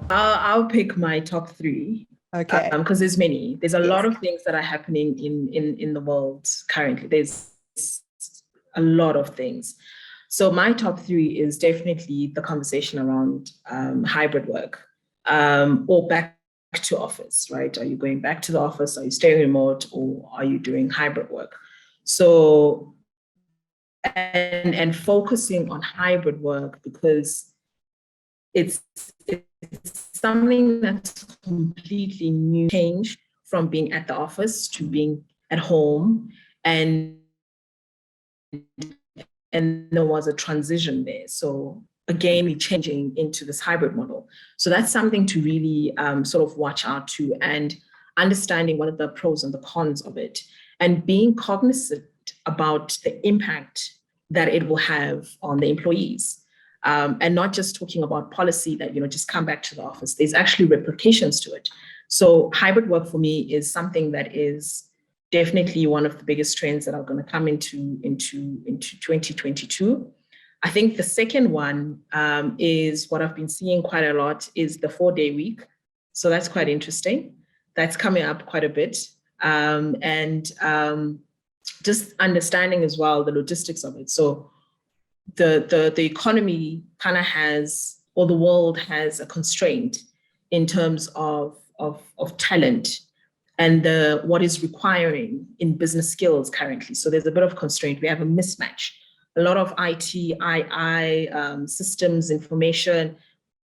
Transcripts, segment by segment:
I'll pick my top three Okay. because there's many. There's a lot Yes. of things that are happening in the world currently. There's a lot of things. So my top three is definitely the conversation around hybrid work or back to office, right? Are you going back to the office? Are you staying remote, or are you doing hybrid work? So and focusing on hybrid work because it's it's something that's completely new change from being at the office to being at home, and there was a transition there. So again, we're changing into this hybrid model. So that's something to really sort of watch out to, and understanding what are the pros and the cons of it, and being cognizant about the impact that it will have on the employees. And not just talking about policy that, just come back to the office. There's actually replications to it. So hybrid work for me is something that is definitely one of the biggest trends that are going to come into 2022. I think the second one is what I've been seeing quite a lot is the 4-day week. So that's quite interesting. That's coming up quite a bit. And just understanding as well the logistics of it. So the economy kind of has, or the world has a constraint in terms of talent and what is requiring in business skills currently. So there's a bit of constraint. We have a mismatch. A lot of IT, systems, information,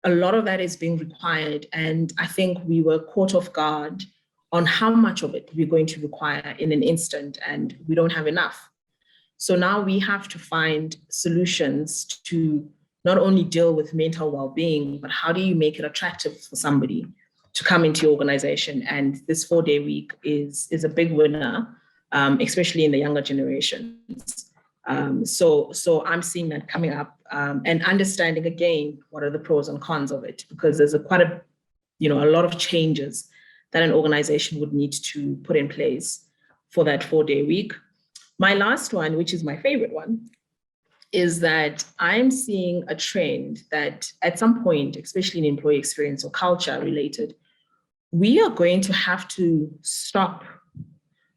a lot of that is being required. And I think we were caught off guard on how much of it we're going to require in an instant, and we don't have enough. So now we have to find solutions to not only deal with mental well-being, but how do you make it attractive for somebody to come into your organization? And this 4-day week is a big winner, especially in the younger generations. So I'm seeing that coming up, and understanding again what are the pros and cons of it, because there's a lot of changes that an organization would need to put in place for that 4-day week. My last one, which is my favorite one, is that I'm seeing a trend that at some point, especially in employee experience or culture related, we are going to have to stop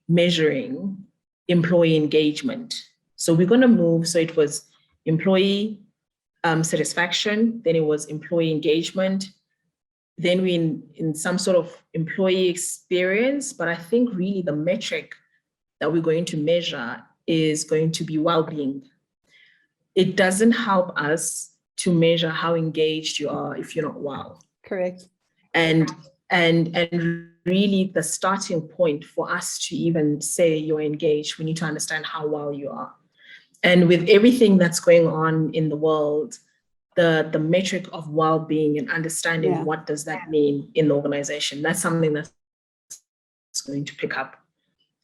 measuring employee engagement. So we're going to move. So it was employee satisfaction, then it was employee engagement, then we in some sort of employee experience. But I think really the metric that we're going to measure is going to be well-being. It doesn't help us to measure how engaged you are if you're not well. Correct. And really the starting point for us to even say you're engaged, we need to understand how well you are. And with everything that's going on in the world, the metric of well-being and understanding what does that mean in the organization, that's something that's going to pick up.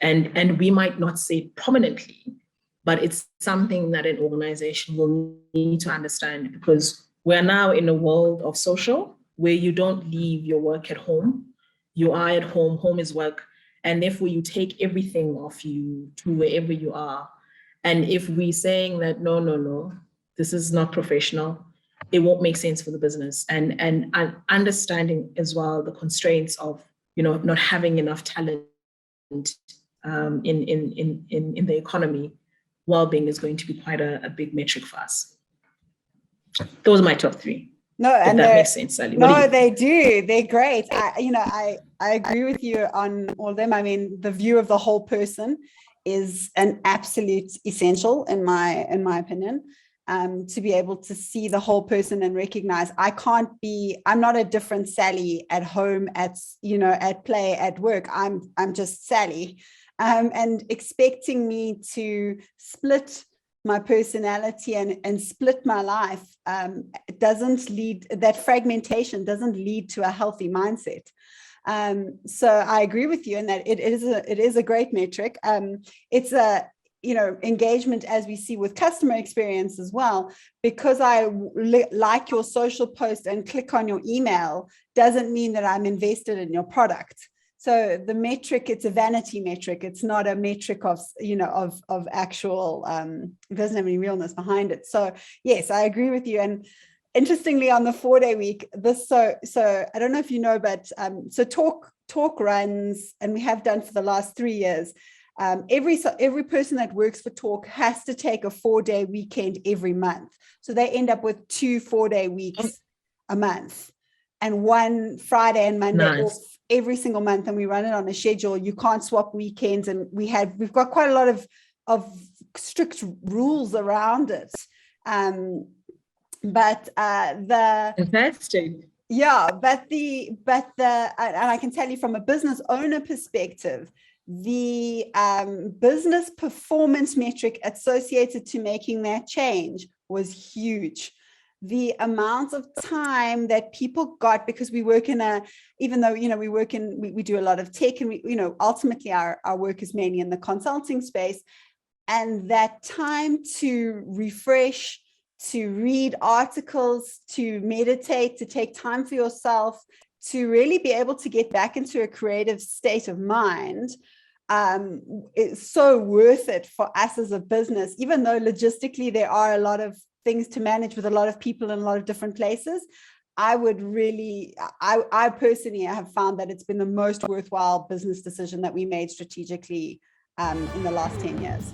And we might not say it prominently, but it's something that an organization will need to understand, because we're now in a world of social where you don't leave your work at home. You are at home, home is work, and therefore you take everything off you to wherever you are. And if we're saying that, no, this is not professional, it won't make sense for the business. And understanding as well the constraints of, not having enough talent in the economy, well-being is going to be quite a big metric for us. Those are my top three. No, and that makes sense, Sally. No, they do. They're great. I agree with you on all of them. I mean, the view of the whole person is an absolute essential in my opinion. To be able to see the whole person and recognize I'm not a different Sally at home, at play, at work. I'm just Sally. And expecting me to split my personality and split my life that fragmentation doesn't lead to a healthy mindset. So I agree with you in that it is a great metric. It's a engagement, as we see with customer experience as well, because I like your social post and click on your email doesn't mean that I'm invested in your product. So the metric, it's a vanity metric. It's not a metric of actual, it doesn't have any realness behind it. So yes, I agree with you. And interestingly, on the 4-day week, so I don't know if you know, but so talk runs, and we have done for the last 3 years. Every person that works for Talk has to take a 4-day weekend every month. So they end up with 2 4-day weeks a month, and 1 Friday and Monday off every single month. And we run it on a schedule. You can't swap weekends, and we've got quite a lot of strict rules around it. But fantastic. Yeah, but and I can tell you from a business owner perspective, the business performance metric associated to making that change was huge. The amount of time that people got, because we work even though, we do a lot of tech, and ultimately our work is mainly in the consulting space, and that time to refresh, to read articles, to meditate, to take time for yourself, to really be able to get back into a creative state of mind, it's so worth it for us as a business, even though logistically there are a lot of things to manage with a lot of people in a lot of different places. I personally have found that it's been the most worthwhile business decision that we made strategically in the last 10 years.